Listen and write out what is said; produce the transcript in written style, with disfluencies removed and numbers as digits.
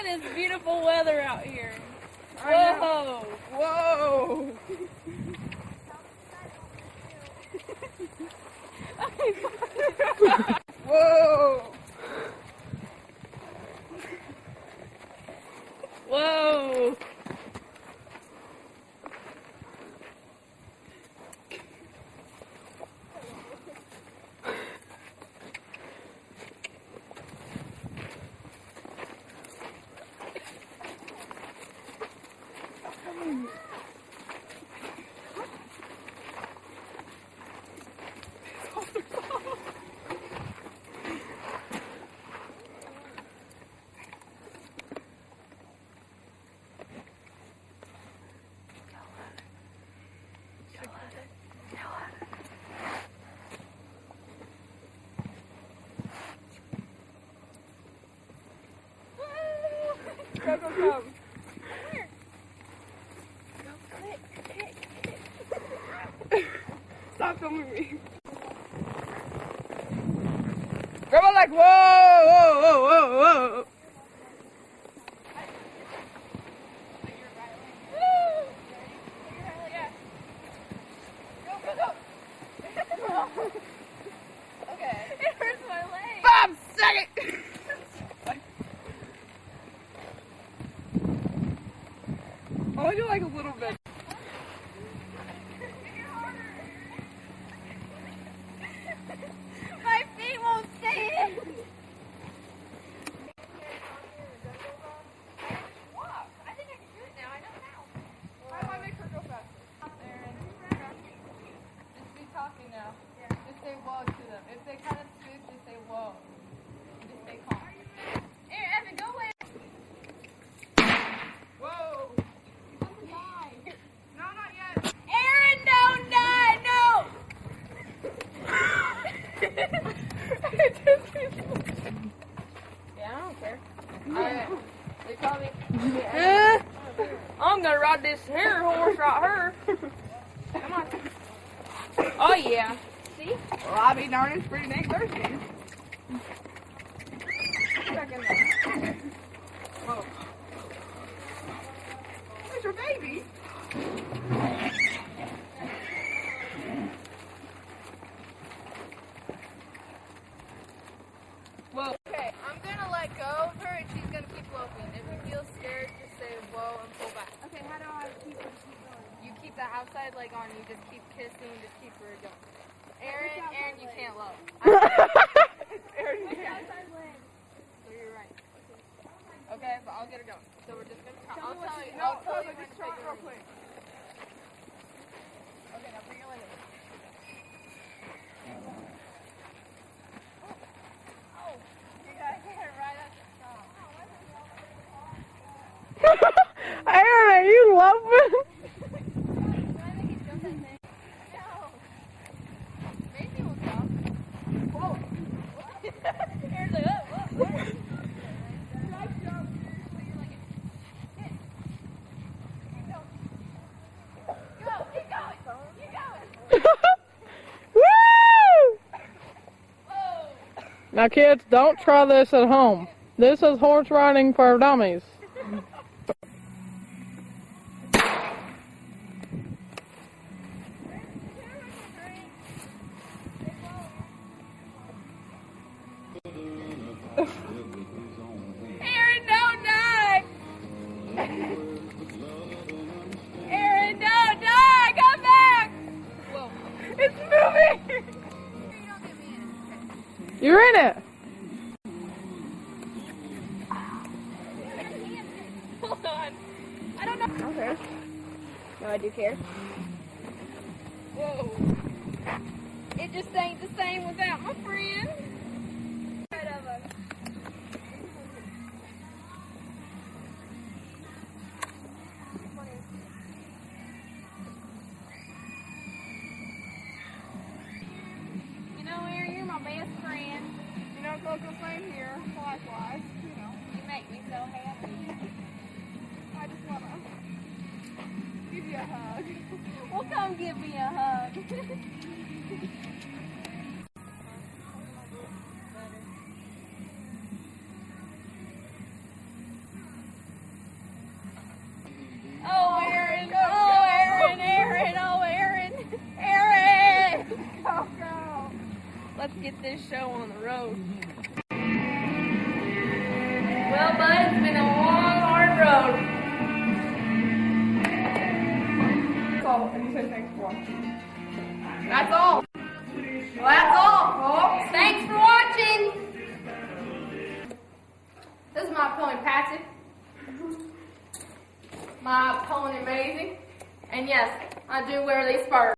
at this beautiful weather out here. Whoa! Whoa! Whoa! Whoa! Go, go, go. Where? Go quick. Stop filming me. Grandma like, whoa, whoa, whoa, whoa, whoa. Okay. It hurts my leg. 5 seconds. Only do like a little bit. My feet won't stay in. Walk. I think I can do it now. I know how. How do I make her go faster? Just be talking now. Just say whoa to them. If they kind of spook, just say whoa. And just stay calm. Here, Evan, go away. Whoa. No, not yet. Aaron, don't die. No. Yeah, I don't care. They call me. I'm gonna ride this here horse right here. Come on. Oh yeah. See? Well, I'll be darn, it's pretty dang thirsty. Back in there. Whoa. There's your baby. Whoa. Okay, I'm gonna let go of her and she's gonna keep loping. If you feel scared, just say whoa and pull back. Okay, how do I keep going? You keep the outside leg on, you just keep kissing, just keep her going. Aaron, you can't lope. Outside leg. So you're right. Okay, but I'll get her going. So we're just gonna try. I'll tell you. No, I'll tell you when just to try take it her real in. quick. Okay, now bring your leg in. Oh, you gotta hit her right at the top. Aaron, are you loving? Can I make it jump that thing? No. Macy will jump. Whoa. Aaron's like, oh, whoa, whoa. Woo! Now kids, don't try this at home. This is horse riding for dummies. Aaron, don't die! Aaron, don't die! Come back! Whoa. It's moving! You're in it! Hold on. I don't know. Okay. No, I do care. Whoa. It just ain't the same without my friend. Right of us. You know, Aaron, you're my best friend. You know, Coco, same here. Likewise, you know. You make me so happy. I just wanna give you a hug. Well, come give me a hug. get this show on the road. Well, bud, it's been a long, hard road. That's all. And you say thanks for watching. That's all. Well, that's all, folks. Thanks for watching. This is my pony Patsy. My pony Maisie. And yes, I do wear these spurs.